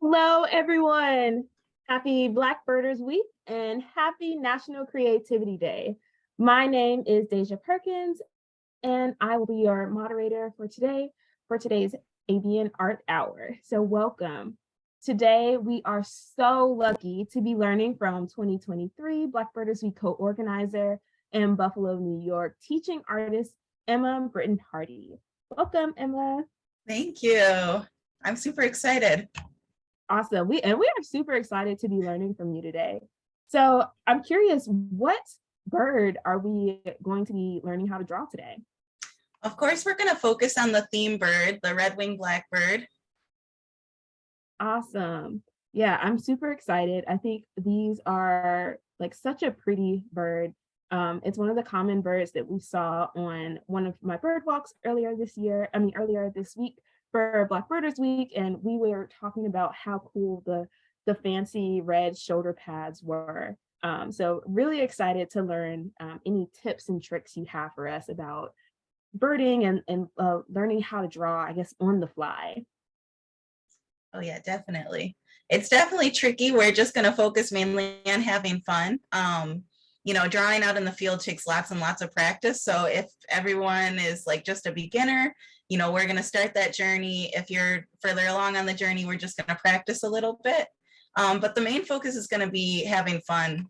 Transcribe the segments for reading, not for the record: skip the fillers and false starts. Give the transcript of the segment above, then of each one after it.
Hello, everyone. Happy Black Birders Week and happy National Creativity Day. My name is Deja Perkins, and I will be your moderator for today's Avian Art Hour. So welcome. Today, we are so lucky to be learning from 2023 Black Birders Week co-organizer and Buffalo, New York teaching artist, Emma Brittain-Hardy. Welcome, Emma. Thank you. I'm super excited. Awesome. We are super excited to be learning from you today. So I'm curious, what bird are we going to be learning how to draw today? Of course, we're going to focus on the theme bird, the red-winged blackbird. Awesome. Yeah, I'm super excited. I think these are like such a pretty bird. It's one of the common birds that we saw on one of my bird walks earlier this week for Black Birders Week, and we were talking about how cool the fancy red shoulder pads were. So really excited to learn any tips and tricks you have for us about birding and learning how to draw, I guess, on the fly. Oh yeah, definitely. It's definitely tricky. We're just going to focus mainly on having fun. Drawing out in the field takes lots and lots of practice. So if everyone is like just a beginner, we're going to start that journey. If you're further along on the journey, we're just going to practice a little bit. But the main focus is going to be having fun.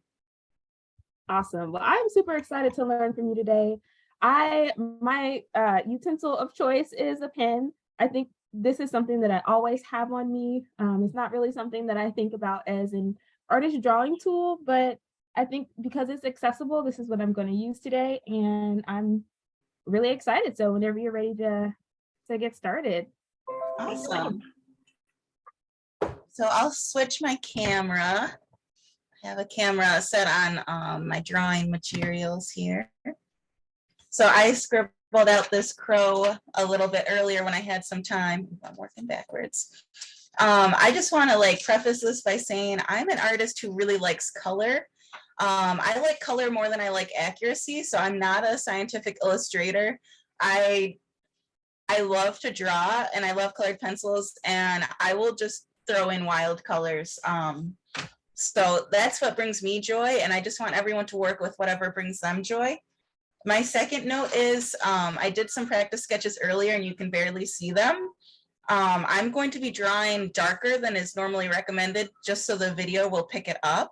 Awesome. Well, I'm super excited to learn from you today. My utensil of choice is a pen. I think this is something that I always have on me. It's not really something that I think about as an artist drawing tool, but I think because it's accessible, this is what I'm going to use today, and I'm really excited. So whenever you're ready to get started. Awesome. So I'll switch my camera. I have a camera set on my drawing materials here. So I scribbled out this crow a little bit earlier when I had some time. I'm working backwards. I just want to preface this by saying I'm an artist who really likes color. I like color more than I like accuracy, so I'm not a scientific illustrator. I love to draw and I love colored pencils, and I will just throw in wild colors. So that's what brings me joy, and I just want everyone to work with whatever brings them joy. My second note is I did some practice sketches earlier and you can barely see them. I'm going to be drawing darker than is normally recommended just so the video will pick it up,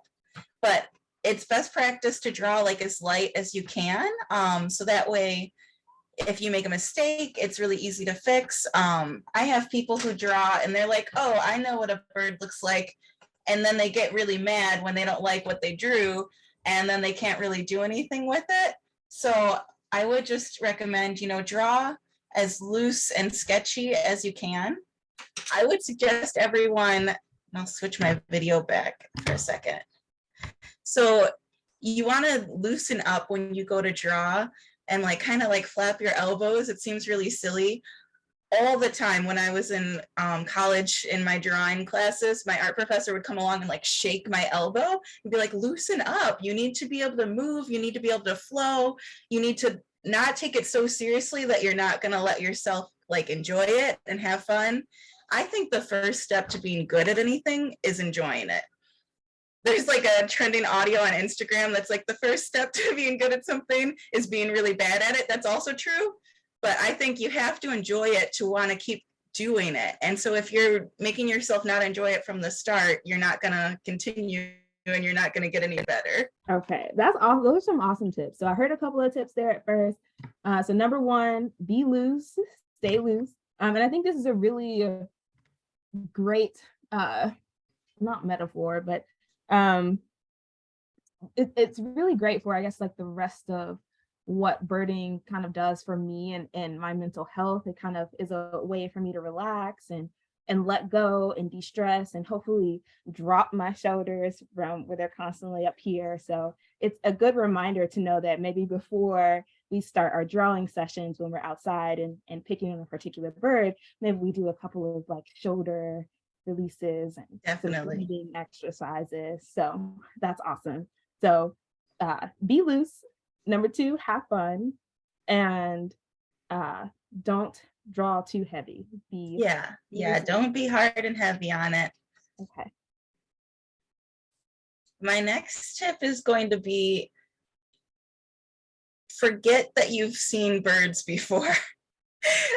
but it's best practice to draw as light as you can. So that way, if you make a mistake, it's really easy to fix. I have people who draw and they're like, oh, I know what a bird looks like. And then they get really mad when they don't like what they drew, and then they can't really do anything with it. So I would just recommend, draw as loose and sketchy as you can. I would suggest everyone, and I'll switch my video back for a second. So you want to loosen up when you go to draw and kind of flap your elbows. It seems really silly. All the time when I was in college in my drawing classes, my art professor would come along and shake my elbow and be like, loosen up. You need to be able to move. You need to be able to flow. You need to not take it so seriously that you're not going to let yourself enjoy it and have fun. I think the first step to being good at anything is enjoying it. There's a trending audio on Instagram that's the first step to being good at something is being really bad at it. That's also true. But I think you have to enjoy it to want to keep doing it. And so if you're making yourself not enjoy it from the start, you're not going to continue and you're not going to get any better. Okay, that's awesome. Those are some awesome tips. So I heard a couple of tips there at first. So number one, be loose, stay loose. And I think this is a really great, not metaphor, but it's really great for, I guess, the rest of what birding kind of does for me and my mental health. It kind of is a way for me to relax and let go and de-stress and hopefully drop my shoulders from where they're constantly up here. So it's a good reminder to know that maybe before we start our drawing sessions when we're outside and picking on a particular bird, maybe we do a couple of shoulder releases and definitely breathing exercises. So that's awesome. So be loose. Number two, have fun, and don't draw too heavy. Don't be hard and heavy on it. Okay. My next tip is going to be forget that you've seen birds before.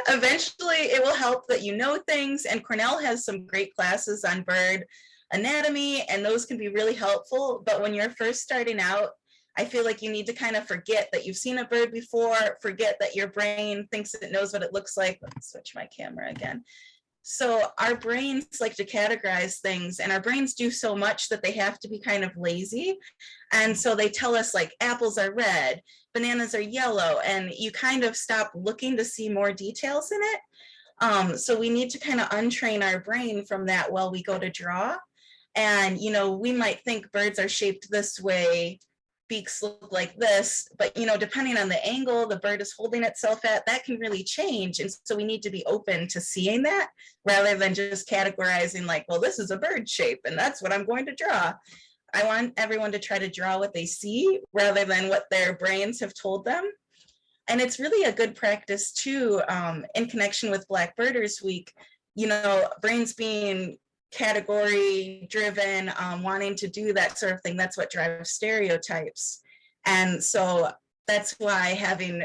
Eventually, it will help that you know things, and Cornell has some great classes on bird anatomy, and those can be really helpful. But when you're first starting out, I feel like you need to kind of forget that you've seen a bird before, forget that your brain thinks it knows what it looks like. Let me switch my camera again. So our brains like to categorize things, and our brains do so much that they have to be kind of lazy. And so they tell us like apples are red, bananas are yellow, and you kind of stop looking to see more details in it. So we need to kind of untrain our brain from that while we go to draw. And, you know, we might think birds are shaped this way, beaks look like this, but, you know, depending on the angle the bird is holding itself at, that can really change. And so we need to be open to seeing that rather than just categorizing like, well, this is a bird shape and that's what I'm going to draw. I want everyone to try to draw what they see rather than what their brains have told them. And it's really a good practice too, in connection with Black Birders Week, you know, brains being category driven, wanting to do that sort of thing. That's what drives stereotypes. And so that's why having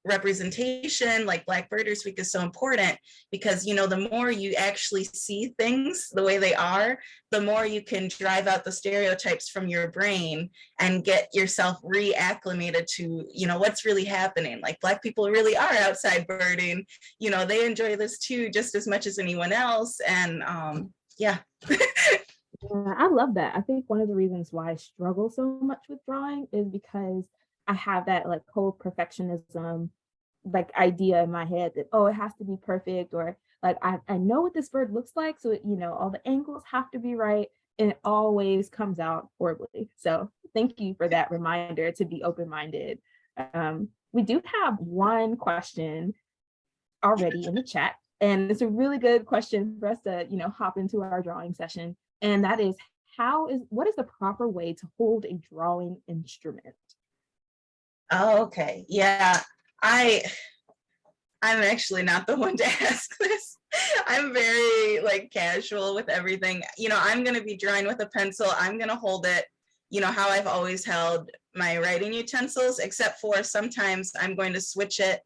representation like Black Birders Week is so important, because, you know, the more you actually see things the way they are, the more you can drive out the stereotypes from your brain and get yourself reacclimated to, you know, what's really happening. Like Black people really are outside birding, you know, they enjoy this too, just as much as anyone else. And yeah. Yeah, I love that. I think one of the reasons why I struggle so much with drawing is because I have that like whole perfectionism like idea in my head that, oh, it has to be perfect, or like I know what this bird looks like. So, you know, all the angles have to be right. And it always comes out horribly. So thank you for that reminder to be open-minded. We do have one question already in the chat. And it's a really good question for us to, you know, hop into our drawing session. And that is, what is the proper way to hold a drawing instrument? Oh, okay. Yeah. I'm actually not the one to ask this. I'm very like casual with everything. You know, I'm going to be drawing with a pencil. I'm going to hold it, you know, how I've always held my writing utensils, except for sometimes I'm going to switch it,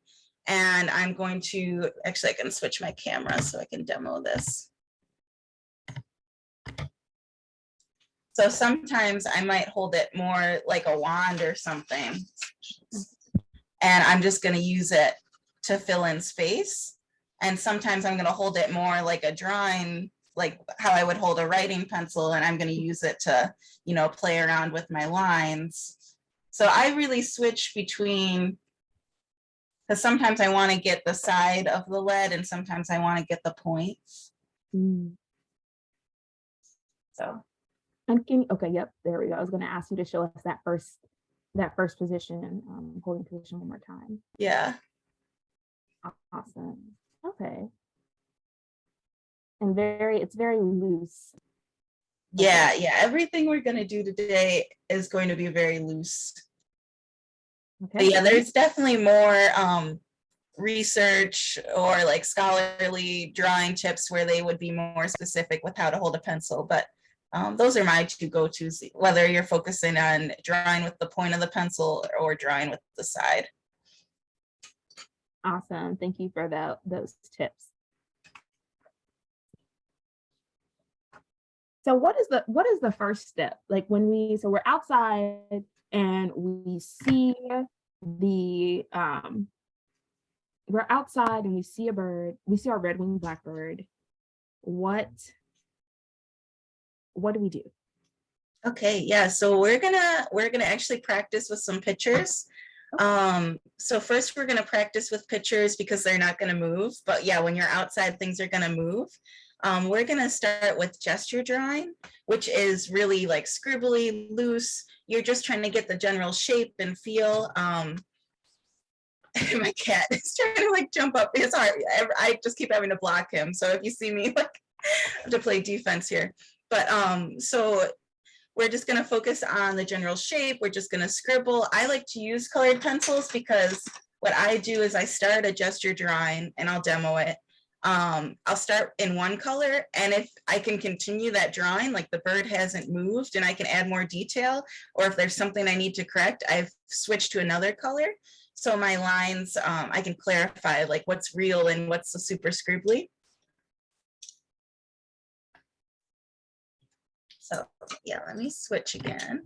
and I'm going to, actually I can switch my camera so I can demo this. So sometimes I might hold it more like a wand or something, and I'm just going to use it to fill in space. And sometimes I'm going to hold it more like a drawing, like how I would hold a writing pencil, and I'm going to use it to, you know, play around with my lines. So I really switch between, because sometimes I want to get the side of the lead and sometimes I want to get the points. So. Okay, yep, there we go. I was going to ask you to show us that first position, holding position one more time. Yeah. Awesome. Okay. And it's very loose. Yeah, yeah. Everything we're going to do today is going to be very loose. Okay. But yeah, there's definitely more research or like scholarly drawing tips where they would be more specific with how to hold a pencil. But those are my two go-tos, whether you're focusing on drawing with the point of the pencil or drawing with the side. Awesome. Thank you for those tips. So what is the first step? Like when we're outside and we see we're outside and we see a bird, we see our red-winged blackbird. What do we do? Okay, yeah, so we're gonna actually practice with some pictures. So first we're gonna practice with pictures because they're not gonna move, but yeah, when you're outside, things are gonna move. We're gonna start with gesture drawing, which is really like scribbly, loose. You're just trying to get the general shape and feel. My cat is trying to like jump up. It's hard. I just keep having to block him. So if you see me, like, I have to play defense here. But so we're just going to focus on the general shape. We're just going to scribble. I like to use colored pencils because what I do is I start a gesture drawing and I'll demo it. I'll start in one color, and if I can continue that drawing, like the bird hasn't moved and I can add more detail, or if there's something I need to correct, I've switched to another color. So my lines, I can clarify like what's real and what's the super scribbly. So yeah, let me switch again.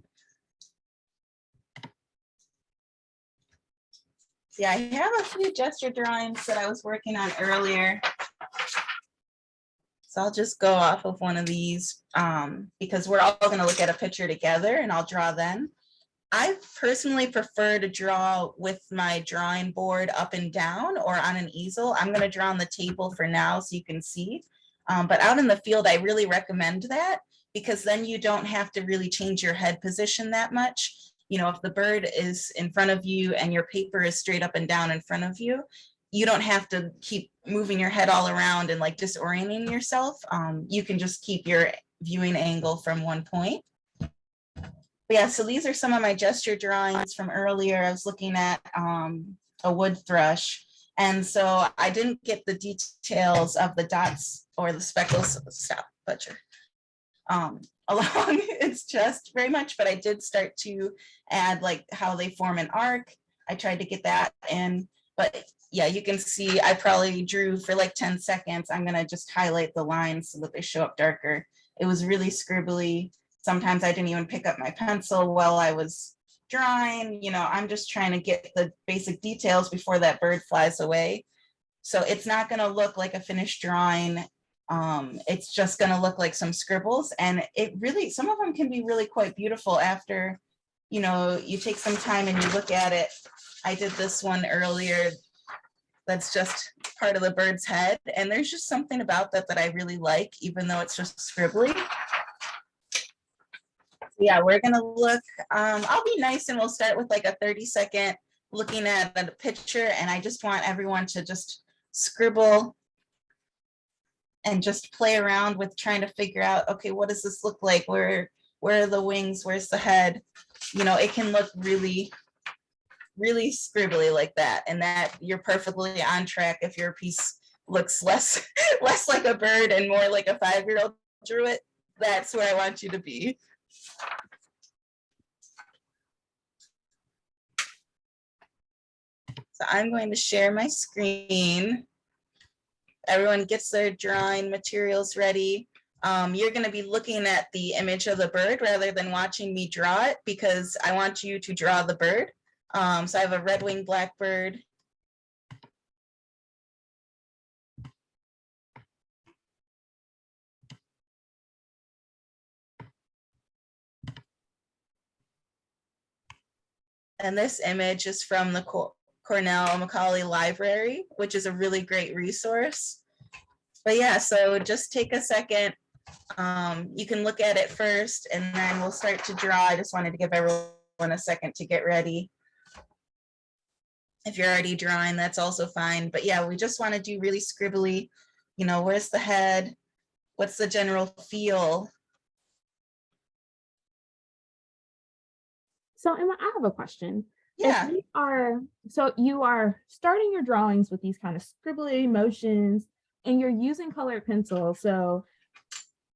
Yeah, I have a few gesture drawings that I was working on earlier. So I'll just go off of one of these because we're all going to look at a picture together and I'll draw then. I personally prefer to draw with my drawing board up and down or on an easel. I'm going to draw on the table for now so you can see. But out in the field, I really recommend that because then you don't have to really change your head position that much. You know, if the bird is in front of you and your paper is straight up and down in front of you, you don't have to keep moving your head all around and like disorienting yourself. You can just keep your viewing angle from one point. But yeah, so these are some of my gesture drawings from earlier. I was looking at a wood thrush. And so I didn't get the details of the dots or the speckles, stop, butcher, along its chest very much, but I did start to add like how they form an arc. I tried to get that in, but yeah, you can see I probably drew for like 10 seconds. I'm gonna just highlight the lines so that they show up darker. It was really scribbly. Sometimes I didn't even pick up my pencil while I was drawing. You know, I'm just trying to get the basic details before that bird flies away. So it's not going to look like a finished drawing. It's just going to look like some scribbles. And it really, some of them can be really quite beautiful after, you know, you take some time and you look at it. I did this one earlier. That's just part of the bird's head. And there's just something about that that I really like, even though it's just scribbly. Yeah, we're gonna look, I'll be nice and we'll start with like a 30-second looking at the picture, and I just want everyone to just scribble and just play around with trying to figure out, okay, what does this look like? Where are the wings? Where's the head? You know, it can look really, really scribbly like that, and that you're perfectly on track if your piece looks less like a bird and more like a 5-year-old drew it. That's where I want you to be. So I'm going to share my screen. Everyone gets their drawing materials ready. You're going to be looking at the image of the bird rather than watching me draw it because I want you to draw the bird. So I have a red-winged blackbird. And this image is from the Cornell Macaulay Library, which is a really great resource. But yeah, so just take a second. You can look at it first and then we'll start to draw. I just wanted to give everyone a second to get ready. If you're already drawing, that's also fine. But yeah, we just want to do really scribbly, you know, where's the head? What's the general feel? So Emma, I have a question. Yeah. So you are starting your drawings with these kind of scribbly motions and you're using colored pencil. So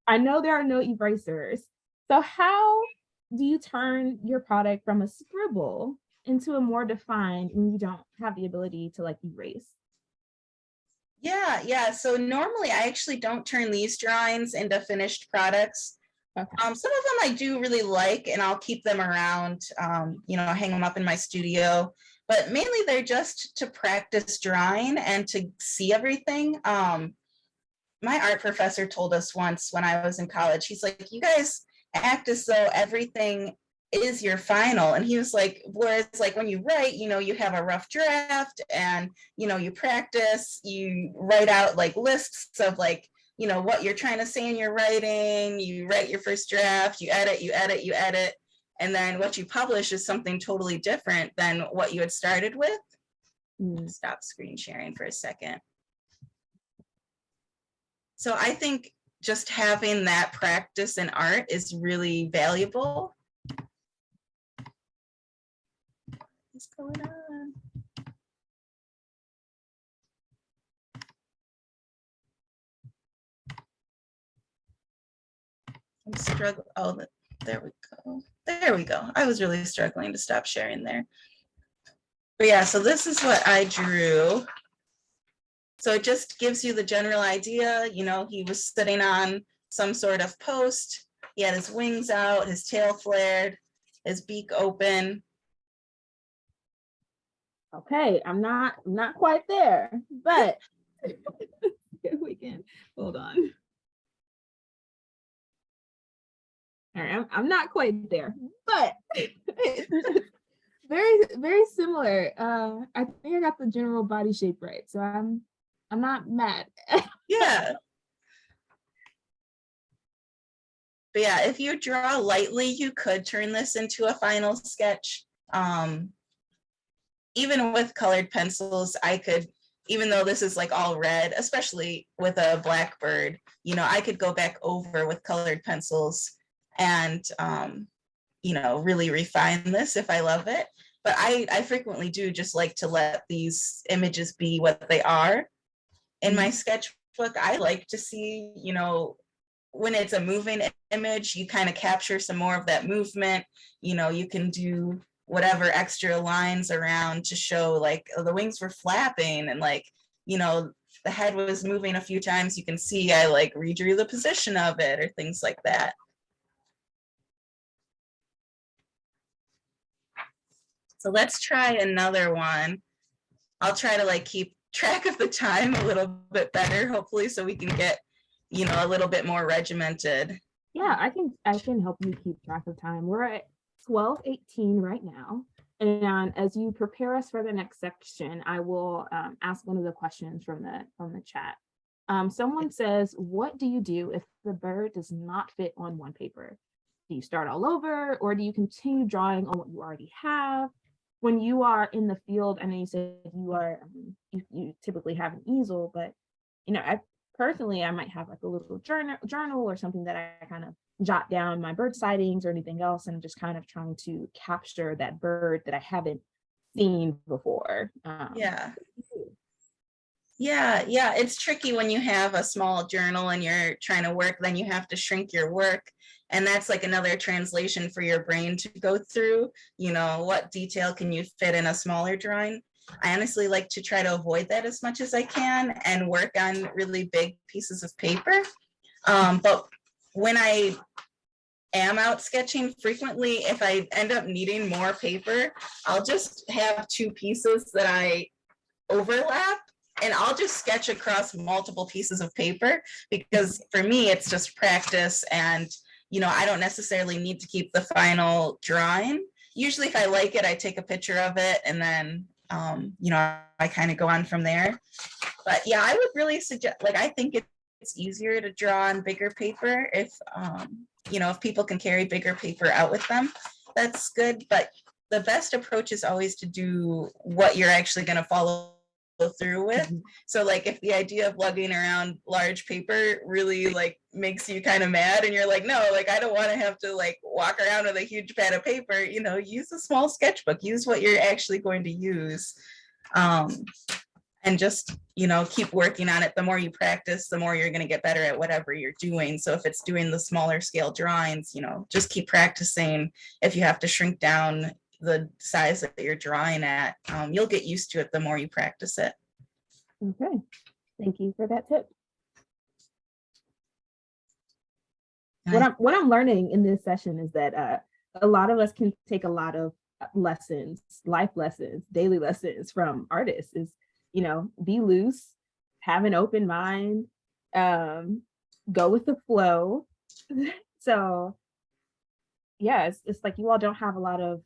I know there are no erasers. So how do you turn your product from a scribble into a more defined when you don't have the ability to like erase? Yeah. So normally I actually don't turn these drawings into finished products. Okay. Some of them I do really like and I'll keep them around, you know, hang them up in my studio, but mainly they're just to practice drawing and to see everything. My art professor told us once when I was in college, he's like, you guys act as though everything is your final. And he was like, whereas like when you write, you know, you have a rough draft and, you know, you practice, you write out like lists of like, you know, what you're trying to say in your writing, you write your first draft, you edit, you edit, you edit. And then what you publish is something totally different than what you had started with. Stop screen sharing for a second. So I think just having that practice in art is really valuable. What's going on? I'm struggling. Oh, there we go. There we go. I was really struggling to stop sharing there. But yeah, so this is what I drew. So it just gives you the general idea. You know, he was sitting on some sort of post. He had his wings out, his tail flared, his beak open. Okay, I'm not quite there, but we can hold on. All right, I'm not quite there, but very similar. I think I got the general body shape right, so I'm not mad. Yeah. But yeah, if you draw lightly, you could turn this into a final sketch. Even with colored pencils, I could, even though this is like all red, especially with a blackbird, you know, I could go back over with colored pencils and, you know, really refine this if I love it. But I frequently do just like to let these images be what they are. In my sketchbook, I like to see, you know, when it's a moving image, you kind of capture some more of that movement. You know, you can do whatever extra lines around to show like, oh, the wings were flapping and like, you know, the head was moving a few times. You can see I like redrew the position of it or things like that. So let's try another one. I'll try to like keep track of the time a little bit better, hopefully, so we can get, you know, a little bit more regimented. Yeah, I can help you keep track of time. We're at 12:18 right now. And as you prepare us for the next section, I will ask one of the questions from the chat. Someone says, what do you do if the bird does not fit on one paper? Do you start all over, or do you continue drawing on what you already have? When you are in the field, I know you said you are you typically have an easel, but you know, I personally I might have like a little journal or something that I kind of jot down my bird sightings or anything else, and I'm just kind of trying to capture that bird that I haven't seen before. Yeah. Yeah, it's tricky when you have a small journal and you're trying to work, then you have to shrink your work. And that's like another translation for your brain to go through, you know, what detail can you fit in a smaller drawing? I honestly like to try to avoid that as much as I can and work on really big pieces of paper. But when I am out sketching frequently, if I end up needing more paper, I'll just have two pieces that I overlap and I'll just sketch across multiple pieces of paper, because for me, it's just practice. And, you know, I don't necessarily need to keep the final drawing. Usually if I like it, I take a picture of it and then, you know, I kind of go on from there. But yeah, I would really suggest, like, I think it's easier to draw on bigger paper if, you know, if people can carry bigger paper out with them, that's good. But the best approach is always to do what you're actually going to follow through with. So like if the idea of lugging around large paper really like makes you kind of mad and you're like, no, like I don't want to have to like walk around with a huge pad of paper, you know, use a small sketchbook, use what you're actually going to use. And just, you know, keep working on it. The more you practice, the more you're going to get better at whatever you're doing. So if it's doing the smaller scale drawings, you know, just keep practicing. If you have to shrink down the size that you're drawing at, you'll get used to it the more you practice it. Okay, thank you for that tip. What I'm learning in this session is that a lot of us can take a lot of lessons, life lessons, daily lessons from artists. Is, you know, be loose, have an open mind, go with the flow. So yeah, it's like you all don't have a lot of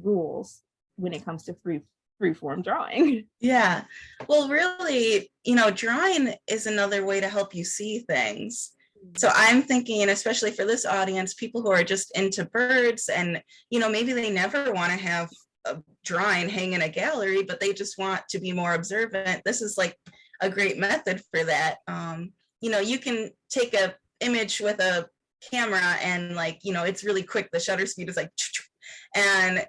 rules when it comes to free form drawing. Yeah, well, really, you know, drawing is another way to help you see things. So I'm thinking, especially for this audience, people who are just into birds and, you know, maybe they never want to have a drawing hang in a gallery, but they just want to be more observant. This is like a great method for that. You know, you can take a image with a camera and like, you know, it's really quick. The shutter speed is like, and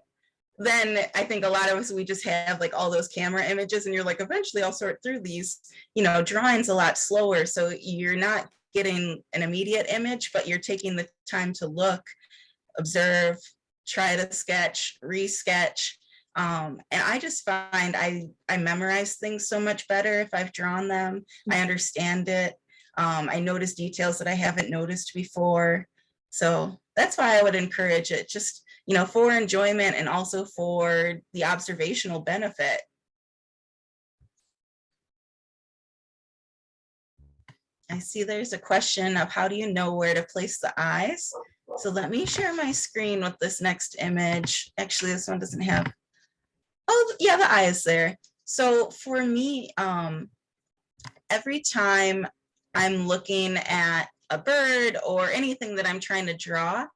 then I think a lot of us, we just have like all those camera images and you're like, eventually I'll sort through these, you know, drawings a lot slower. So you're not getting an immediate image, but you're taking the time to look, observe, try to sketch, re-sketch. And I just find I memorize things so much better if I've drawn them. I understand it. I notice details that I haven't noticed before. So that's why I would encourage it, just, you know, for enjoyment and also for the observational benefit. I see there's a question of how do you know where to place the eyes? So let me share my screen with this next image. Actually, this one doesn't have, oh yeah, the eye is there. So for me, every time I'm looking at a bird or anything that I'm trying to draw,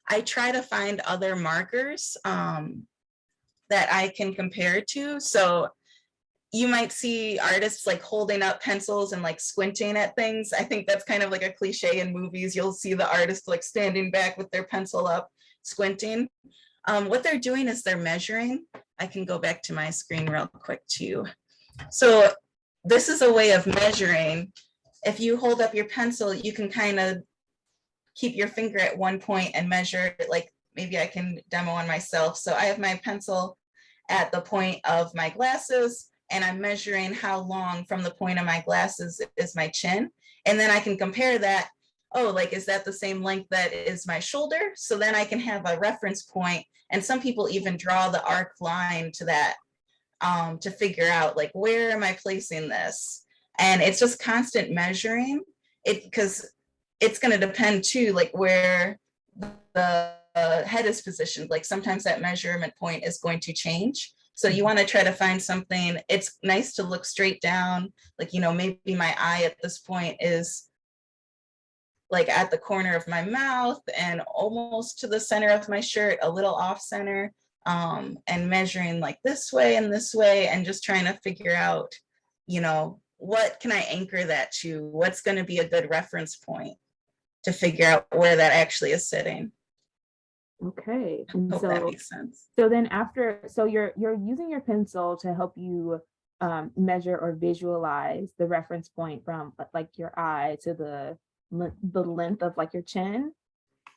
I try to find other markers that I can compare to. So you might see artists like holding up pencils and like squinting at things. I think that's kind of like a cliche in movies. You'll see the artist like standing back with their pencil up, squinting. What they're doing is they're measuring. I can go back to my screen real quick too. So this is a way of measuring. If you hold up your pencil, you can kind of keep your finger at one point and measure it. Like maybe I can demo on myself. So I have my pencil at the point of my glasses, and I'm measuring how long from the point of my glasses is my chin. And then I can compare that. Oh, like, is that the same length that is my shoulder? So then I can have a reference point. And some people even draw the arc line to that to figure out like, where am I placing this? And it's just constant measuring it, because it's going to depend too, like where the head is positioned. Like sometimes that measurement point is going to change. So you want to try to find something. It's nice to look straight down. Like, you know, maybe my eye at this point is like at the corner of my mouth and almost to the center of my shirt, a little off center, and measuring like this way and just trying to figure out, you know, what can I anchor that to? What's going to be a good reference point to figure out where that actually is sitting. Okay. And Hope that makes sense. So then after, so you're using your pencil to help you measure or visualize the reference point from like your eye to the length of like your chin.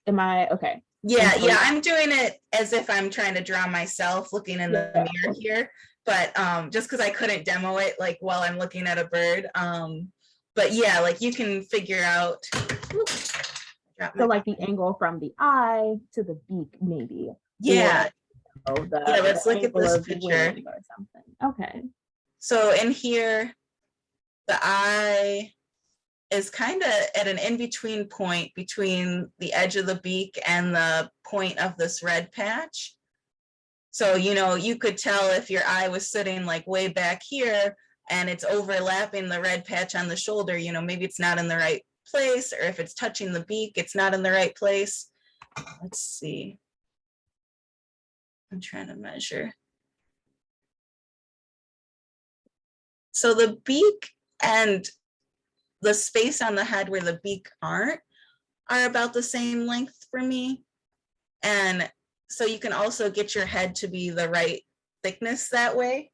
Am I okay? Yeah, yeah, I'm doing it as if I'm trying to draw myself looking in the mirror here, but just because I couldn't demo it like while I'm looking at a bird. But yeah, like you can figure out. So like the angle from the eye to the beak, maybe. Yeah. Or, yeah, let's look at this picture. Or something. Okay. So in here, the eye is kind of at an in-between point between the edge of the beak and the point of this red patch. So, you know, you could tell if your eye was sitting like way back here and it's overlapping the red patch on the shoulder, you know, maybe it's not in the right place, or if it's touching the beak, it's not in the right place. Let's see. I'm trying to measure. So the beak and the space on the head where the beak are about the same length for me. And so you can also get your head to be the right thickness that way.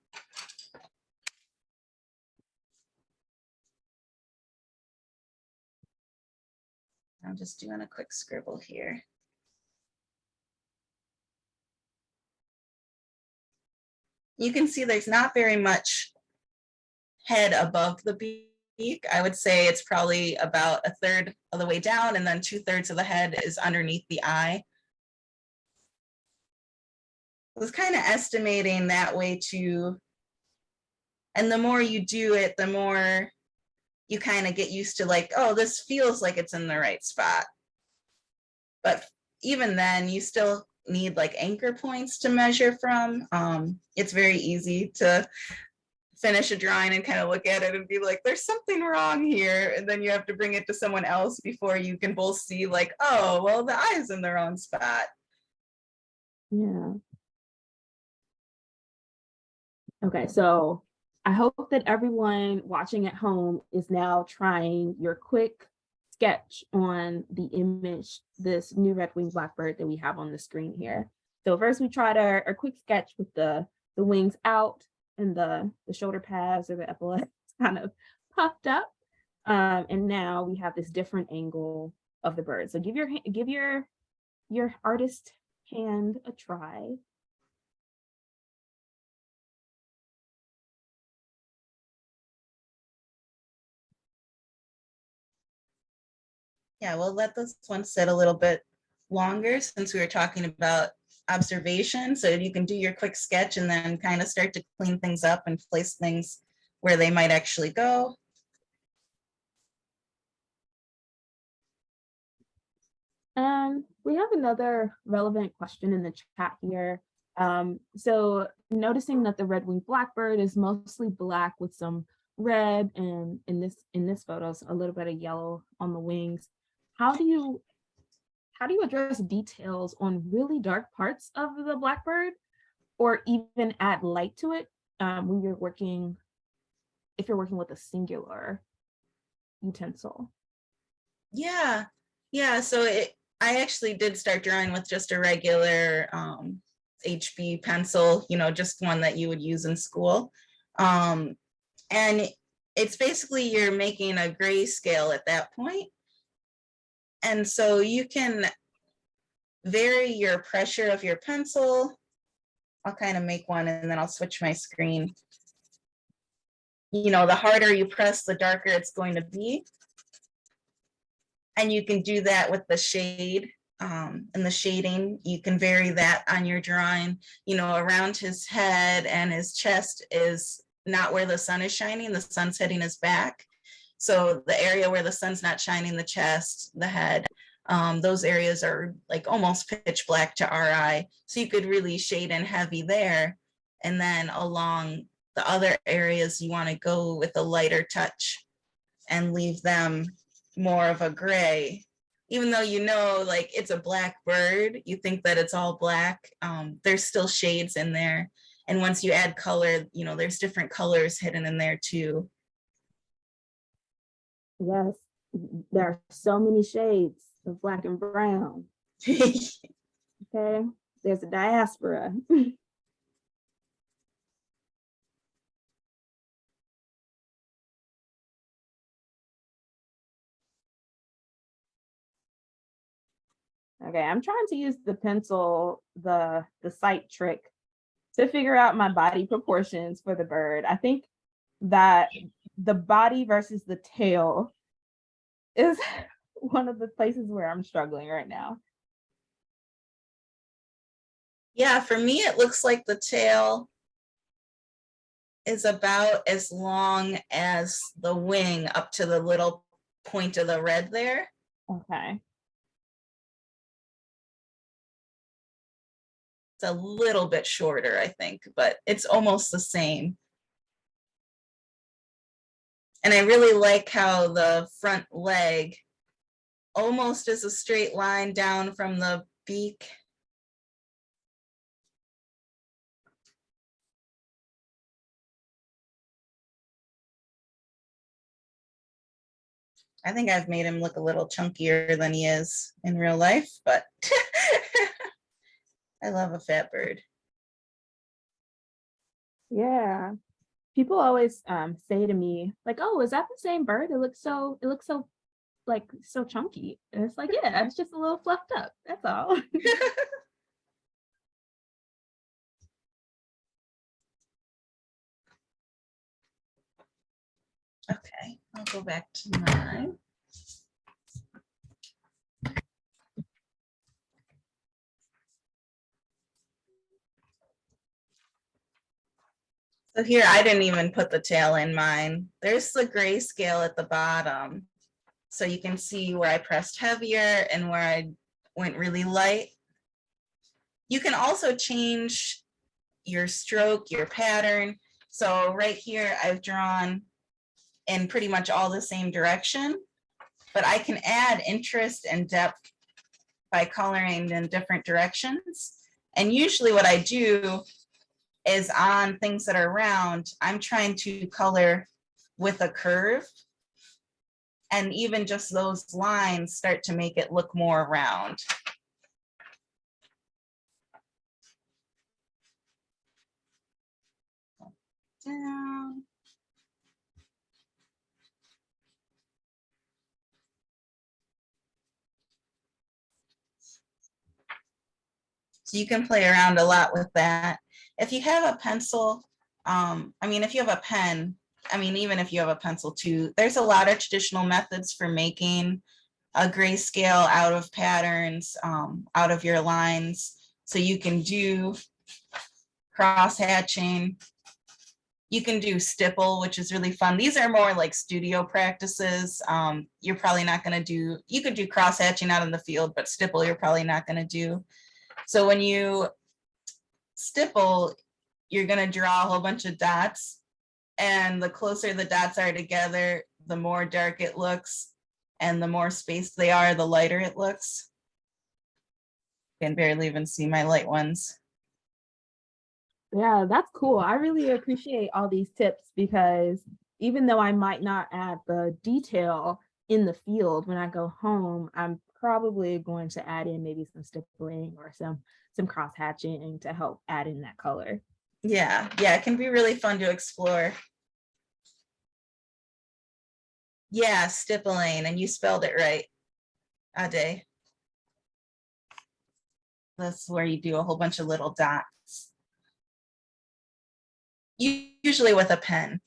I'm just doing a quick scribble here. You can see there's not very much head above the beak. I would say it's probably about a third of the way down, and then 2/3 of the head is underneath the eye. I was kind of estimating that way too. And the more you do it, the more you kind of get used to like, oh, this feels like it's in the right spot. But even then, you still need like anchor points to measure from. It's very easy to finish a drawing and kind of look at it and be like, there's something wrong here. And then you have to bring it to someone else before you can both see like, oh, well, the eye is in the wrong spot. Yeah. Okay, so I hope that everyone watching at home is now trying your quick sketch on the image, this new red-winged blackbird that we have on the screen here. So first we tried our quick sketch with the wings out and the shoulder pads or the epaulets kind of puffed up. And now we have this different angle of the bird. So give your artist hand a try. Yeah, we'll let this one sit a little bit longer since we were talking about observation. So you can do your quick sketch and then kind of start to clean things up and place things where they might actually go. We have another relevant question in the chat here. So noticing that the red-winged blackbird is mostly black with some red and in this photo, a little bit of yellow on the wings. How do you address details on really dark parts of the blackbird or even add light to it when you're working, if you're working with a singular utensil? Yeah, yeah. So I actually did start drawing with just a regular HB pencil, just one that you would use in school. And it's basically you're making a grayscale at that point. And so you can vary your pressure of your pencil. I'll kind of make one and then I'll switch my screen. The harder you press, the darker it's going to be. And you can do that with the shade and the shading. You can vary that on your drawing. Around his head and his chest is not where the sun is shining. The sun's hitting his back. So the area where the sun's not shining, the chest, the head, those areas are like almost pitch black to our eye. So you could really shade in heavy there. And then along the other areas, you want to go with a lighter touch and leave them more of a gray. Even though like it's a black bird, you think that it's all black. There's still shades in there. And once you add color, there's different colors hidden in there too. Yes, there are so many shades of black and brown. Okay, there's a diaspora. Okay, I'm trying to use the pencil, the sight trick to figure out my body proportions for the bird. I think that the body versus the tail is one of the places where I'm struggling right now. Yeah, for me, it looks like the tail is about as long as the wing up to the little point of the red there. Okay. It's a little bit shorter, I think, but it's almost the same. And I really like how the front leg almost is a straight line down from the beak. I think I've made him look a little chunkier than he is in real life, but I love a fat bird. Yeah. People always say to me, like, oh, is that the same bird? It looks so like so chunky. And it's like, yeah, it's just a little fluffed up. That's all. Okay, I'll go back to mine. So here, I didn't even put the tail in mine. There's the grayscale at the bottom. So you can see where I pressed heavier and where I went really light. You can also change your stroke, your pattern. So right here, I've drawn in pretty much all the same direction, but I can add interest and depth by coloring in different directions. And usually what I do is on things that are round, I'm trying to color with a curve. And even just those lines start to make it look more round. Down. So you can play around a lot with that. If you have a pencil, if you have a pen, even if you have a pencil too, there's a lot of traditional methods for making a grayscale out of patterns, out of your lines. So you can do cross hatching. You can do stipple, which is really fun. These are more like studio practices. You're probably not going to do, you could do cross hatching out in the field, but stipple you're probably not going to do. So when you stipple, you're going to draw a whole bunch of dots, and the closer the dots are together, the more dark it looks, and the more spaced they are, the lighter it looks. You can barely even see my light ones. Yeah, that's cool. I really appreciate all these tips, because even though I might not add the detail in the field, when I go home, I'm probably going to add in maybe some stippling or some cross hatching to help add in that color. Yeah, it can be really fun to explore. Yeah, stippling, and you spelled it right, Ade. That's where you do a whole bunch of little dots. Usually with a pen,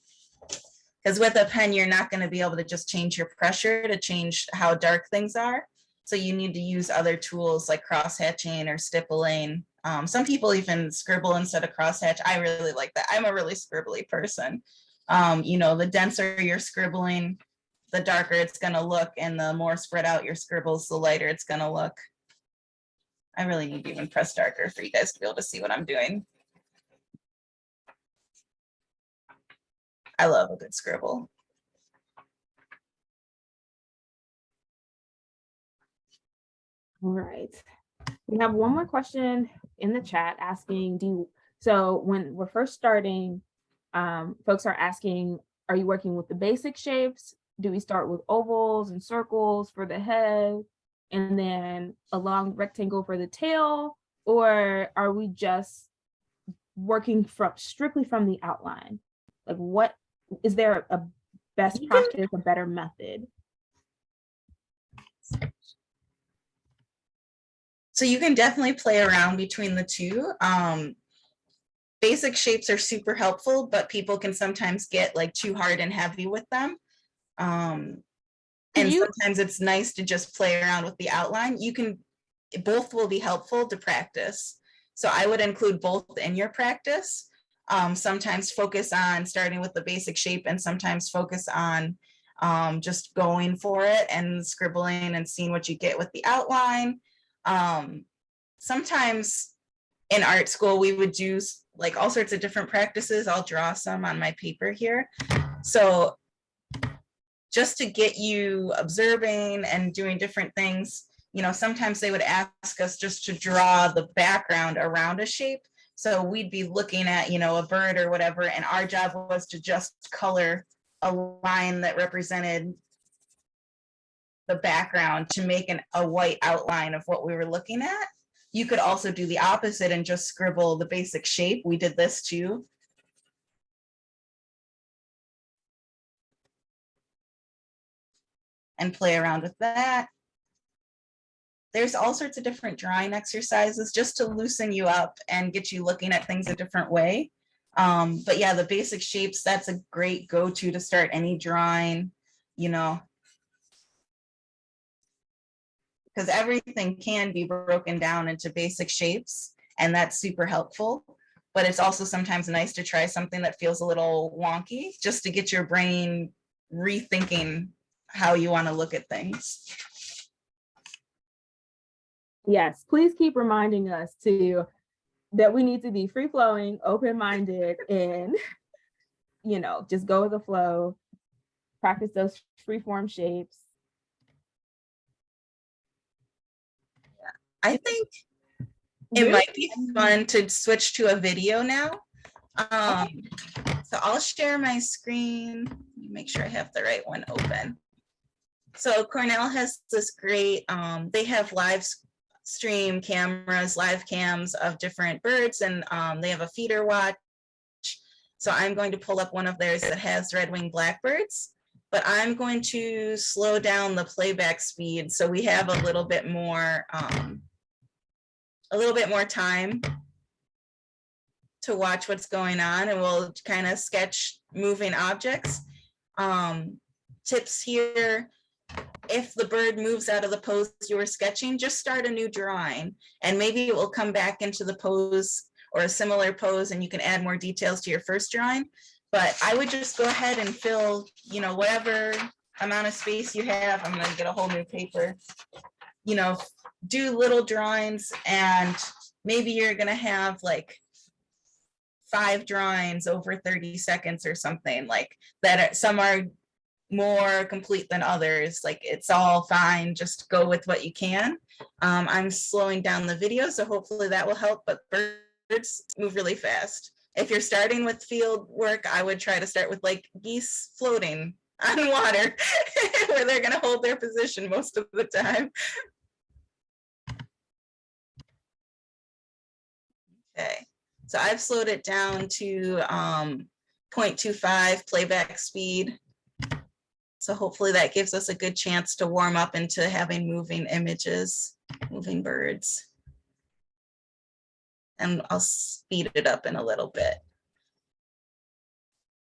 because with a pen, you're not going to be able to just change your pressure to change how dark things are. So you need to use other tools like cross hatching or stippling. Some people even scribble instead of crosshatch. I really like that. I'm a really scribbly person. The denser you're scribbling, the darker it's going to look, and the more spread out your scribbles, the lighter it's going to look. I really need to even press darker for you guys to be able to see what I'm doing. I love a good scribble. All right. We have one more question in the chat asking, so when we're first starting, folks are asking, are you working with the basic shapes? Do we start with ovals and circles for the head and then a long rectangle for the tail? Or are we just working strictly from the outline? Like, what is there a best practice, a better method? So you can definitely play around between the two. Basic shapes are super helpful, but people can sometimes get like too hard and heavy with them. Sometimes it's nice to just play around with the outline. Both will be helpful to practice. So I would include both in your practice. Sometimes focus on starting with the basic shape, and sometimes focus on just going for it and scribbling and seeing what you get with the outline. Sometimes in art school, we would do like all sorts of different practices. I'll draw some on my paper here. So just to get you observing and doing different things, sometimes they would ask us just to draw the background around a shape. So we'd be looking at, a bird or whatever, and our job was to just color a line that represented the background to make a white outline of what we were looking at. You could also do the opposite and just scribble the basic shape. We did this too. And play around with that. There's all sorts of different drawing exercises just to loosen you up and get you looking at things a different way. But yeah, the basic shapes, that's a great go-to to start any drawing, because everything can be broken down into basic shapes, and that's super helpful. But it's also sometimes nice to try something that feels a little wonky, just to get your brain rethinking how you want to look at things. Yes, please keep reminding us that we need to be free-flowing, open-minded, and just go with the flow, practice those free-form shapes. I think it might be fun to switch to a video now. So I'll share my screen. Make sure I have the right one open. So Cornell has this great, they have live stream cameras, live cams of different birds, and they have a feeder watch. So I'm going to pull up one of theirs that has red-winged blackbirds, but I'm going to slow down the playback speed so we have a little bit more a little bit more time to watch what's going on, and we'll kind of sketch moving objects. Tips here: if the bird moves out of the pose you were sketching, just start a new drawing, and maybe it will come back into the pose or a similar pose, and you can add more details to your first drawing. But I would just go ahead and fill, you know, whatever amount of space you have. I'm gonna get a whole new paper. You know, do little drawings, and maybe you're gonna have like 5 drawings over 30 seconds or something like that. Some are more complete than others. Like, it's all fine, just go with what you can. I'm slowing down the video, so hopefully that will help, but birds move really fast. If you're starting with field work, I would try to start with like geese floating on water where they're going to hold their position most of the time. Okay, so I've slowed it down to 0.25 playback speed. So hopefully that gives us a good chance to warm up into having moving images, moving birds. And I'll speed it up in a little bit.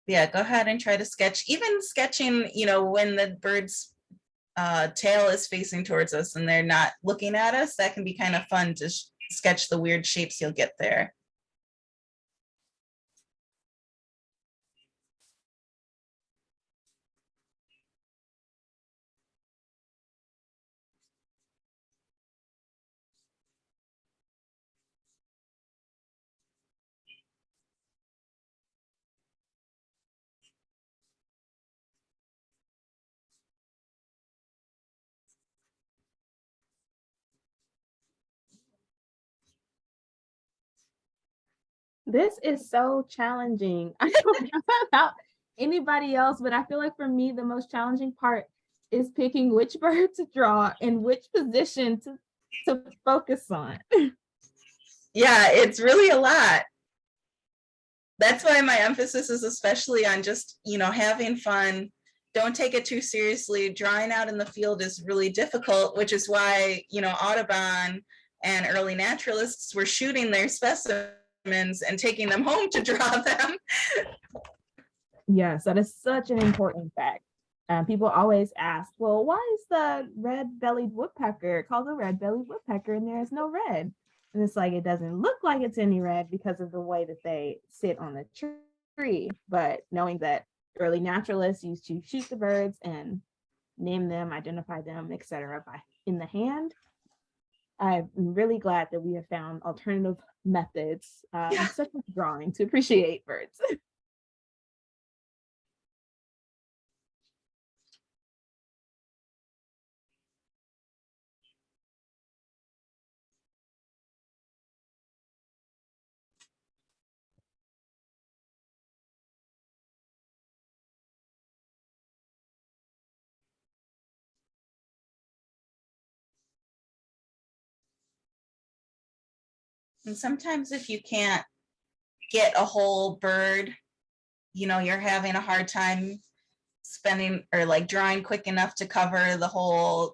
Yeah, go ahead and try to sketch, even sketching, you know, when the bird's tail is facing towards us and they're not looking at us, that can be kind of fun to sketch the weird shapes you'll get there. This is so challenging. I don't know about anybody else, but I feel like for me, the most challenging part is picking which bird to draw and which position to focus on. Yeah, it's really a lot. That's why my emphasis is especially on just, you know, having fun. Don't take it too seriously. Drawing out in the field is really difficult, which is why, you know, Audubon and early naturalists were shooting their specimens and taking them home to draw them. Yes, that is such an important fact. People always ask, well, why is the red-bellied woodpecker called a red-bellied woodpecker and there is no red? And it's like, it doesn't look like it's any red because of the way that they sit on the tree. But knowing that early naturalists used to shoot the birds and name them, identify them, etc., by in the hand, I'm really glad that we have found alternative methods, such as drawing, to appreciate birds. And sometimes if you can't get a whole bird, you know, you're having a hard time spending or like drawing quick enough to cover the whole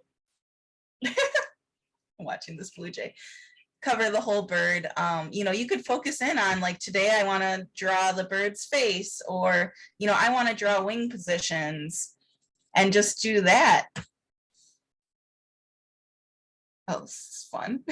watching this blue jay cover the whole bird. You know, you could focus in on like, today I want to draw the bird's face, or, you know, I want to draw wing positions, and just do that. Oh, this is fun.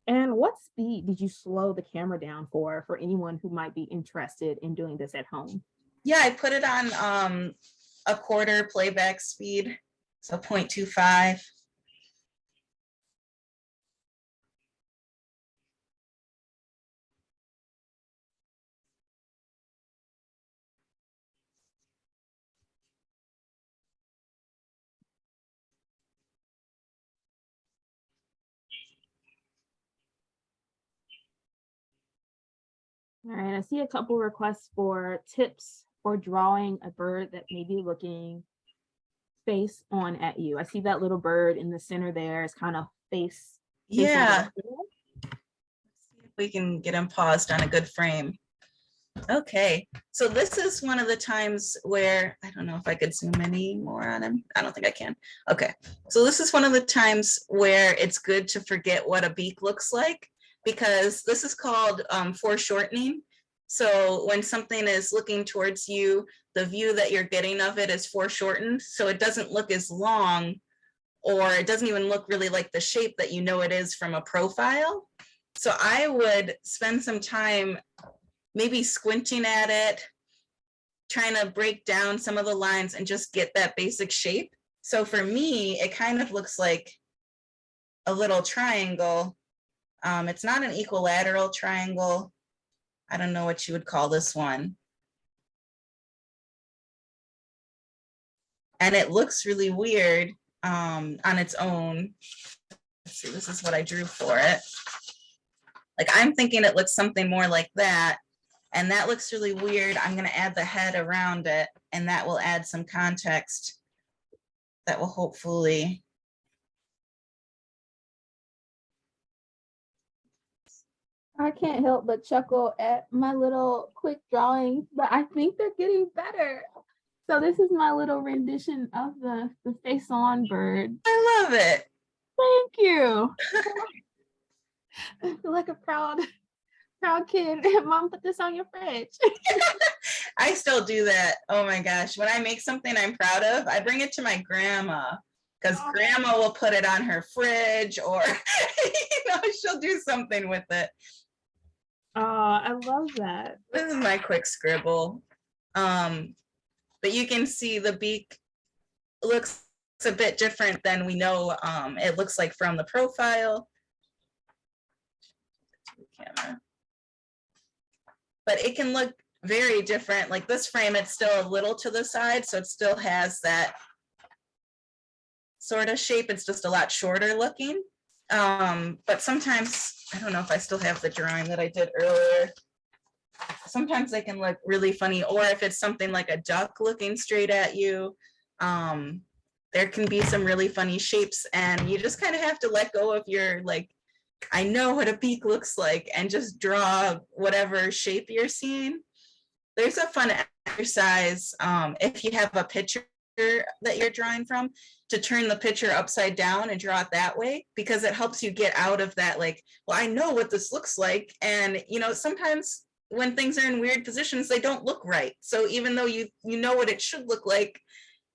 And what speed did you slow the camera down for anyone who might be interested in doing this at home? Yeah, I put it on a quarter playback speed, so 0.25. All right, I see a couple requests for tips for drawing a bird that may be looking face on at you. I see that little bird in the center there is kind of face Yeah. See if we can get him paused on a good frame. Okay, so this is one of the times where, I don't know if I could zoom any more on him. I don't think I can. Okay, so this is one of the times where it's good to forget what a beak looks like, because this is called foreshortening. So when something is looking towards you, the view that you're getting of it is foreshortened, so it doesn't look as long, or it doesn't even look really like the shape that you know it is from a profile. So I would spend some time maybe squinting at it, trying to break down some of the lines and just get that basic shape. So for me, it kind of looks like a little triangle. It's not an equilateral triangle. I don't know what you would call this one. And it looks really weird on its own. Let's see, this is what I drew for it. Like, I'm thinking it looks something more like that. And that looks really weird. I'm going to add the head around it, and that will add some context that will hopefully. I can't help but chuckle at my little quick drawings, but I think they're getting better. So this is my little rendition of the face on bird. I love it. Thank you. I feel like a proud kid. Mom, put this on your fridge. I still do that. Oh my gosh. When I make something I'm proud of, I bring it to my grandma, because grandma will put it on her fridge, or she'll do something with it. Oh, I love that. This is my quick scribble. But you can see the beak looks a bit different than we know it looks like from the profile. Camera. But it can look very different. Like this frame, it's still a little to the side, so it still has that sort of shape. It's just a lot shorter looking. But sometimes, I don't know if I still have the drawing that I did earlier. Sometimes they can look really funny, or if it's something like a duck looking straight at you, there can be some really funny shapes, and you just kind of have to let go of your, like, I know what a beak looks like, and just draw whatever shape you're seeing. There's a fun exercise if you have a picture that you're drawing from, to turn the picture upside down and draw it that way, because it helps you get out of that, like, well, I know what this looks like. And sometimes when things are in weird positions, they don't look right. So even though you know what it should look like,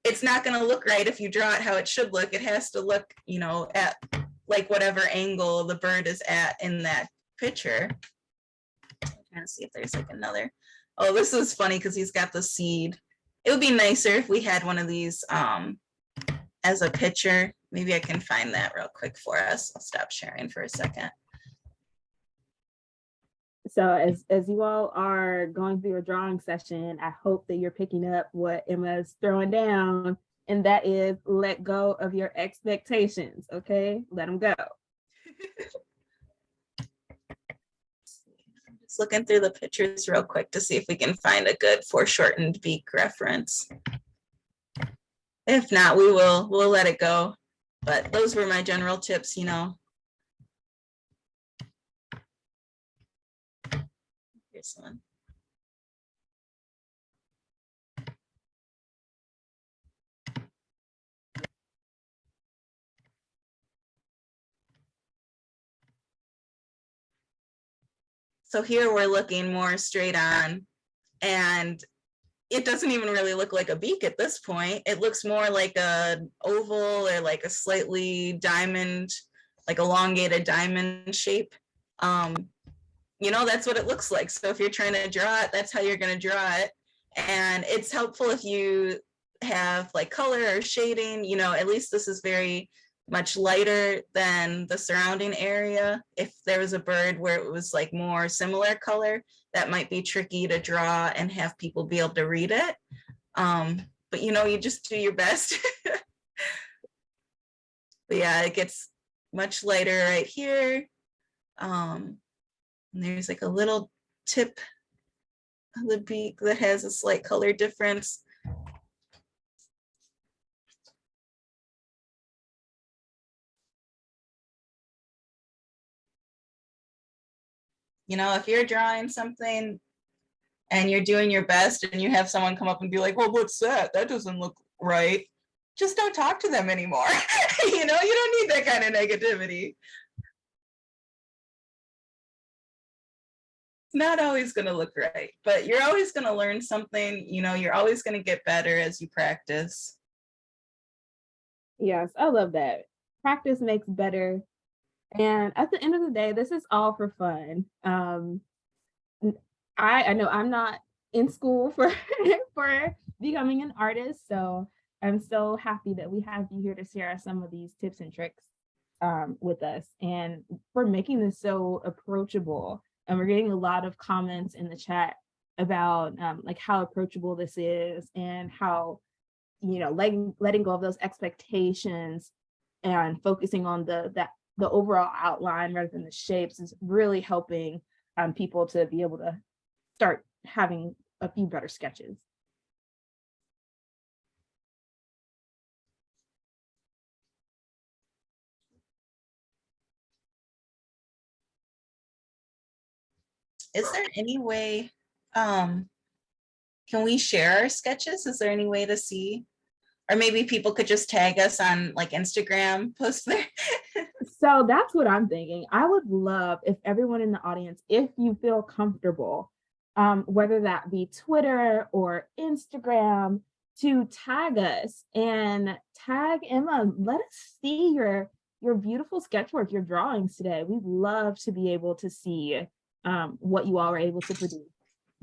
it's not going to look right if you draw it how it should look. It has to look, at like whatever angle the bird is at in that picture. I'm trying to see if there's like another. Oh, this is funny because he's got the seed. It would be nicer if we had one of these as a picture. Maybe I can find that real quick for us. I'll stop sharing for a second. So as you all are going through your drawing session, I hope that you're picking up what Emma's throwing down, and that is let go of your expectations, okay? Let them go. Just looking through the pictures real quick to see if we can find a good foreshortened beak reference. If not, we'll let it go. But those were my general tips, Here's one. So here we're looking more straight on, and it doesn't even really look like a beak at this point. It looks more like an oval, or like a slightly diamond, like elongated diamond shape. That's what it looks like. So if you're trying to draw it, that's how you're going to draw it. And it's helpful if you have like color or shading. At least this is very much lighter than the surrounding area. If there was a bird where it was like more similar color, that might be tricky to draw and have people be able to read it. But you just do your best. But yeah, it gets much lighter right here. And there's like a little tip of the beak that has a slight color difference. You know, if you're drawing something and you're doing your best and you have someone come up and be like, well, what's that? That doesn't look right. Just don't talk to them anymore. You know, you don't need that kind of negativity. It's not always going to look right, but you're always going to learn something. You know, you're always going to get better as you practice. Yes, I love that. Practice makes better. And at the end of the day, this is all for fun. I know I'm not in school for for becoming an artist, so I'm so happy that we have you here to share some of these tips and tricks with us, and for making this so approachable. And we're getting a lot of comments in the chat about like how approachable this is, and how, you know, letting go of those expectations and focusing on the overall outline rather than the shapes is really helping people to be able to start having a few better sketches. Is there any way, can we share our sketches? Is there any way to see? Or maybe people could just tag us on like Instagram, post there. So that's what I'm thinking. I would love if everyone in the audience, if you feel comfortable, whether that be Twitter or Instagram, to tag us and tag Emma. Let us see your beautiful sketchwork, your drawings today. We'd love to be able to see what you all are able to produce.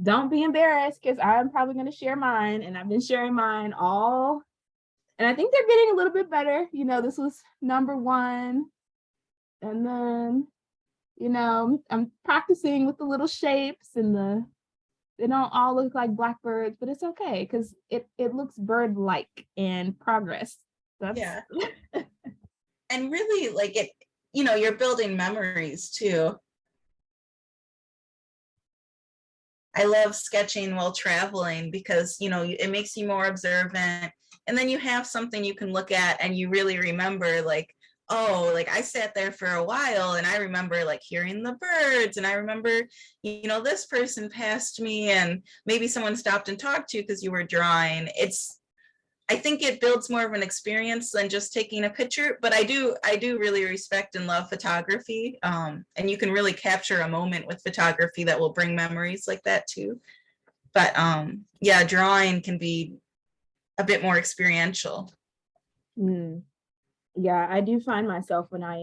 Don't be embarrassed, because I'm probably going to share mine, and I've been sharing mine all. And I think they're getting a little bit better. You know, this was number one. And then, you know, I'm practicing with the little shapes, and they don't all look like blackbirds, but it's okay because it looks bird-like and progress. That's Yeah. And really, like, it, you know, you're building memories too. I love sketching while traveling because, you know, it makes you more observant. And then you have something you can look at and you really remember, like, oh, like I sat there for a while and I remember like hearing the birds, and I remember, you know, this person passed me and maybe someone stopped and talked to you because you were drawing. I think it builds more of an experience than just taking a picture, but I do really respect and love photography. And you can really capture a moment with photography that will bring memories like that too. But yeah, drawing can be a bit more experiential. Yeah, I do find myself when I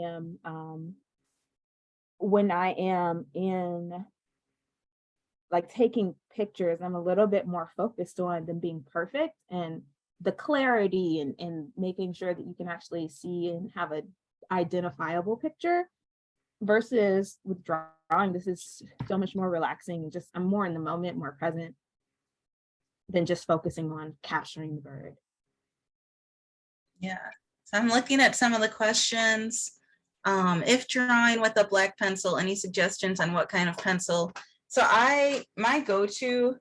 am in like taking pictures, I'm a little bit more focused on them being perfect, and the clarity, and making sure that you can actually see and have a identifiable picture, versus with drawing. This is so much more relaxing, and just I'm more in the moment, more present than just focusing on capturing the bird. Yeah, so I'm looking at some of the questions. If drawing with a black pencil, any suggestions on what kind of pencil? So my go-to,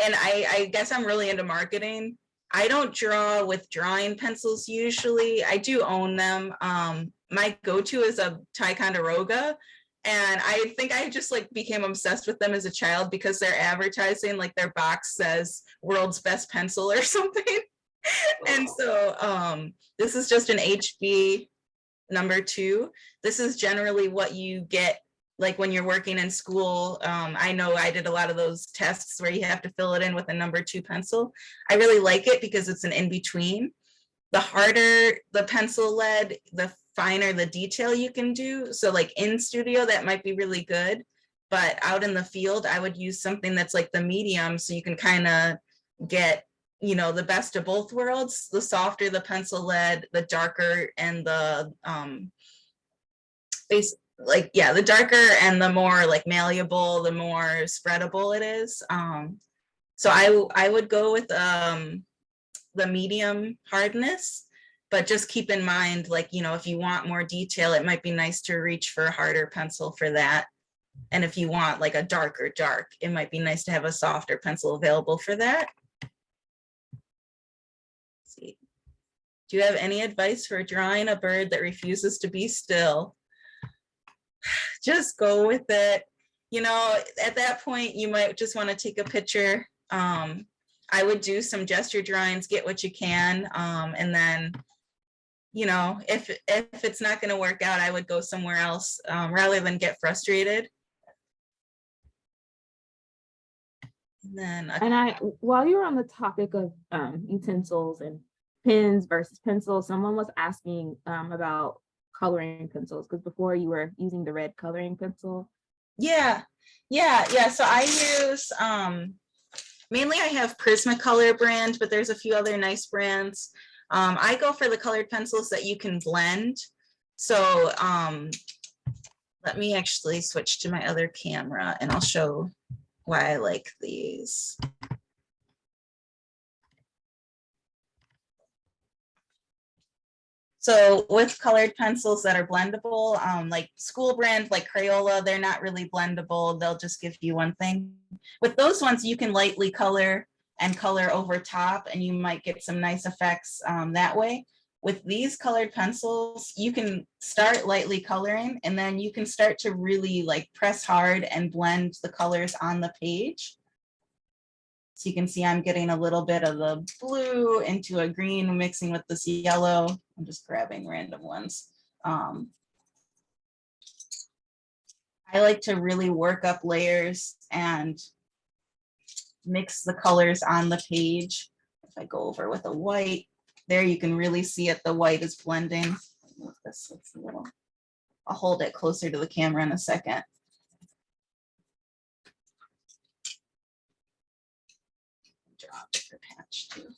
and I guess I'm really into marketing. I don't draw with drawing pencils usually. I do own them. My go-to is a Ticonderoga. And I think I just like became obsessed with them as a child because they're advertising, like their box says world's best pencil or something. And so this is just an HB #2. This is generally what you get like when you're working in school. I know I did a lot of those tests where you have to fill it in with a #2 pencil. I really like it because it's an in-between. The harder the pencil lead, the finer the detail you can do. So like in studio, that might be really good. But out in the field, I would use something that's like the medium, so you can kind of get, you know, the best of both worlds. The softer the pencil lead, the darker and the like, yeah, the darker and the more like malleable, the more spreadable it is. So I would go with the medium hardness, but just keep in mind, like, you know, if you want more detail, it might be nice to reach for a harder pencil for that. And if you want like a darker dark, it might be nice to have a softer pencil available for that. Let's see. Do you have any advice for drawing a bird that refuses to be still? Just go with it. you know, at that point, you might just want to take a picture. I would do some gesture drawings, get what you can, and then, you know, if it's not going to work out, I would go somewhere else rather than get frustrated. And then, And while you were on the topic of utensils and pens versus pencils, someone was asking about coloring pencils, because before you were using the red coloring pencil. yeah. So I use, mainly I have Prismacolor brand, but there's a few other nice brands. I go for the colored pencils that you can blend. So let me actually switch to my other camera and I'll show why I like these. So with colored pencils that are blendable, like school brand, like Crayola, they're not really blendable. They'll just give you one thing. With those ones, you can lightly color and color over top, and you might get some nice effects that way. With these colored pencils, you can start lightly coloring, and then you can start to really like press hard and blend the colors on the page. So you can see I'm getting a little bit of the blue into a green, mixing with this yellow. I'm just grabbing random ones. I like to really work up layers and mix the colors on the page. If I go over with a white, there you can really see it, the white is blending. I'll hold it closer to the camera in a second. Draw a bigger patch too.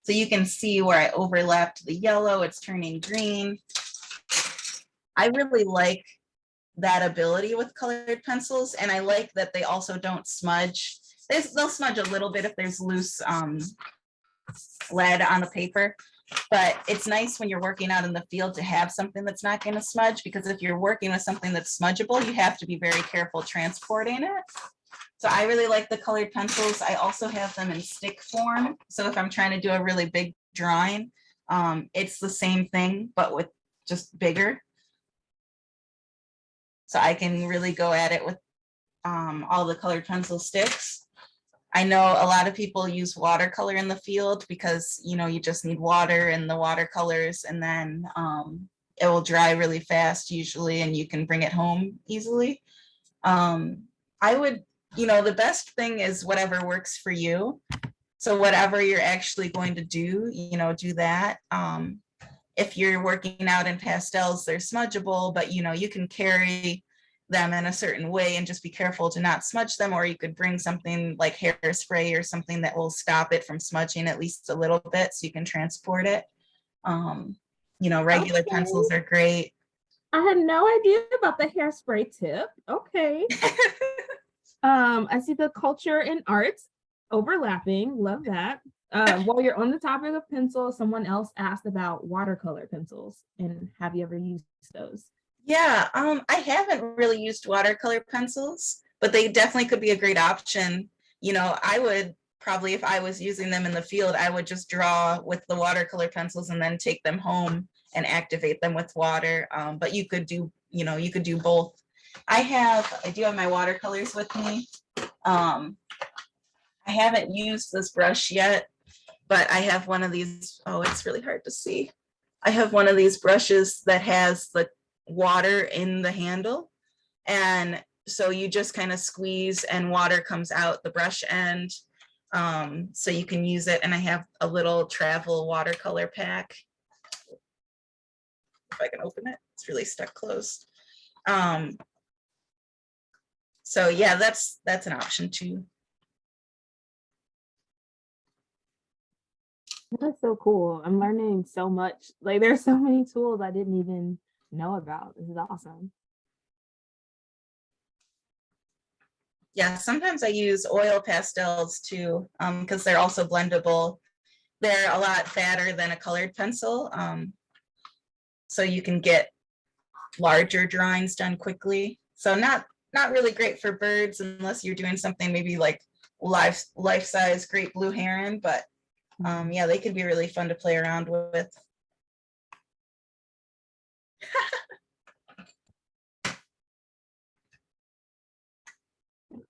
So you can see where I overlapped the yellow, it's turning green. I really like that ability with colored pencils, and I like that they also don't smudge. They'll smudge a little bit if there's loose lead on the paper, but it's nice when you're working out in the field to have something that's not going to smudge, because if you're working with something that's smudgeable, you have to be very careful transporting it. So I really like the colored pencils. I also have them in stick form. So if I'm trying to do a really big drawing, it's the same thing, but with just bigger. So I can really go at it with all the colored pencil sticks. I know a lot of people use watercolor in the field because, you know, you just need water and the watercolors, and then it will dry really fast usually, and you can bring it home easily. I would, you know, the best thing is whatever works for you. So whatever you're actually going to do, you know, do that. If you're working out in pastels, they're smudgeable, but you know, you can carry them in a certain way and just be careful to not smudge them, or you could bring something like hairspray or something that will stop it from smudging at least a little bit so you can transport it. You know, regular pencils are great. I had no idea about the hairspray tip. Okay. I see the culture and arts overlapping. Love that. While you're on the topic of pencils, someone else asked about watercolor pencils, and have you ever used those? Yeah, I haven't really used watercolor pencils, but they definitely could be a great option. You know, I would probably, if I was using them in the field, I would just draw with the watercolor pencils and then take them home and activate them with water. But you could do, you know, you could do both. I do have my watercolors with me. I haven't used this brush yet, but I have one of these. Oh, it's really hard to see. I have one of these brushes that has the water in the handle, and so you just kind of squeeze and water comes out the brush end, so you can use it. And I have a little travel watercolor pack. If I can open it, it's really stuck closed. So yeah, that's an option too. That's so cool. I'm learning so much. Like, there's so many tools I didn't even know about. This is awesome. Yeah, sometimes I use oil pastels too, because they're also blendable. They're a lot fatter than a colored pencil, so you can get larger drawings done quickly. So not really great for birds unless you're doing something maybe like life-size great blue heron, but yeah, they could be really fun to play around with.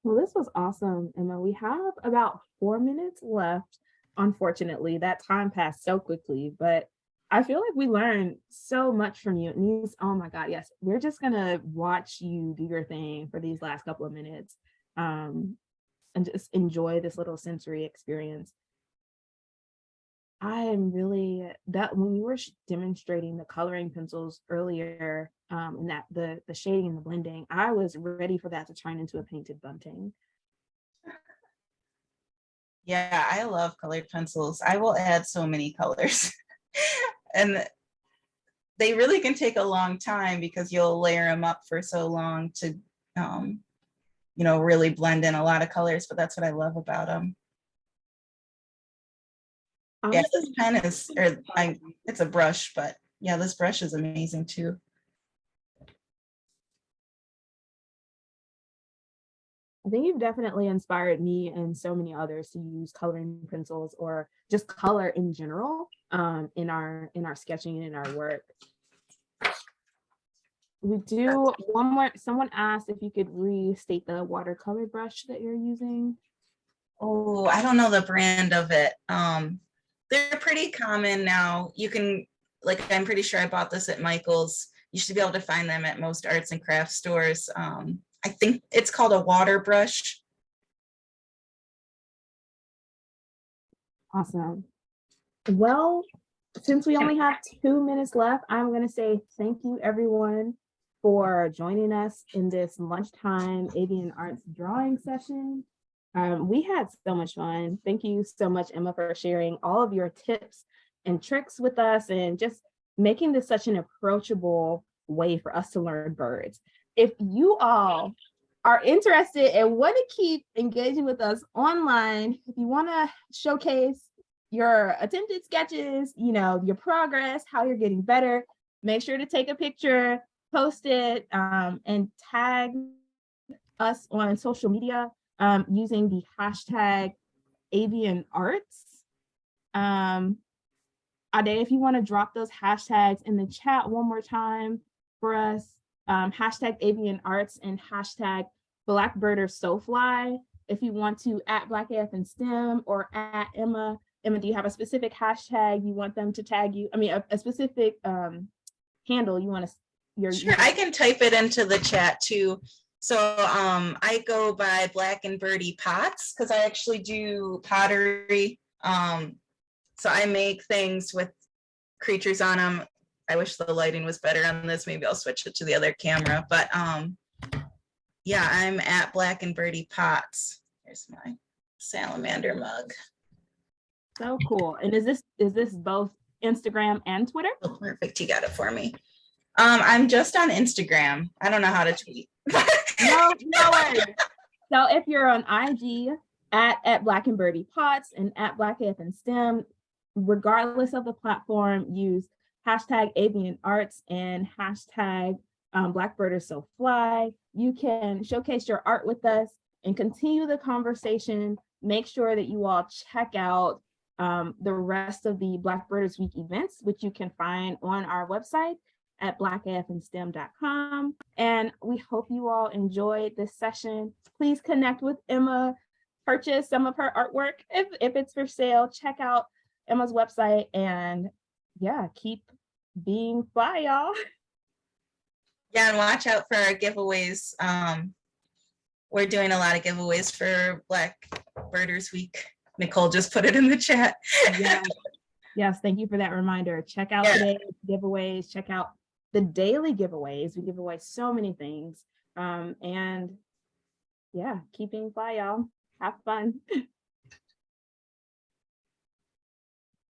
Well, this was awesome, Emma. We have about 4 minutes left. Unfortunately, that time passed so quickly, but I feel like we learned so much from you. And these, oh my God, yes, we're just gonna watch you do your thing for these last couple of minutes, um, and just enjoy this little sensory experience. I am really that when you were demonstrating the coloring pencils earlier, and that the shading and the blending, I was ready for that to turn into a painted bunting. Yeah, I love colored pencils. I will add so many colors. And they really can take a long time because you'll layer them up for so long to, um, really blend in a lot of colors, but that's what I love about them. Yeah, Honestly, this pen is, it's a brush, but yeah, this brush is amazing too. I think you've definitely inspired me and so many others to use coloring pencils or just color in general, in our sketching and in our work. We do one more. Someone asked if you could restate the watercolor brush that you're using. Oh, I don't know the brand of it. They're pretty common now. You can, like, I'm pretty sure I bought this at Michael's. You should be able to find them at most arts and crafts stores. I think it's called a water brush. Awesome. Well, since we only have 2 minutes left, I'm going to say thank you, everyone, for joining us in this lunchtime avian arts drawing session. We had so much fun. Thank you so much, Emma, for sharing all of your tips and tricks with us and just making this such an approachable way for us to learn birds. If you all are interested and want to keep engaging with us online, if you want to showcase your attempted sketches, your progress, how you're getting better, make sure to take a picture, post it, and tag us on social media using the hashtag Avian Arts. Ade, if you want to drop those hashtags in the chat one more time for us, hashtag Avian Arts and hashtag Blackbirder So Fly. If you want to at Black AF and STEM or at Emma, do you have a specific hashtag you want them to tag you? I mean, a specific handle you want to. Sure, I can type it into the chat too. So I go by Black and Birdie Pots because I actually do pottery. So I make things with creatures on them. I wish the lighting was better on this. Maybe I'll switch it to the other camera. But yeah, I'm at Black and Birdie Pots. Here's my salamander mug. So cool. And is this both Instagram and Twitter? Oh, perfect. You got it for me. I'm just on Instagram. I don't know how to tweet. No worries. So if you're on IG at Black and Birdie Pots and at Black AF and STEM, regardless of the platform, use hashtag Avian Arts and hashtag Blackbirder So Fly. You can showcase your art with us and continue the conversation. Make sure that you all check out the rest of the Blackbirders Week events, which you can find on our website at blackafandstem.com. And we hope you all enjoyed this session. Please connect with Emma, purchase some of her artwork. If it's for sale, check out Emma's website, and yeah, keep being fly, y'all. Yeah, and watch out for our giveaways. We're doing a lot of giveaways for Blackbirders Week. Nicole just put it in the chat. Yes, thank you for that reminder. Check out today's giveaways. Check out the daily giveaways. We give away so many things. And yeah, keep being fly, y'all. Have fun.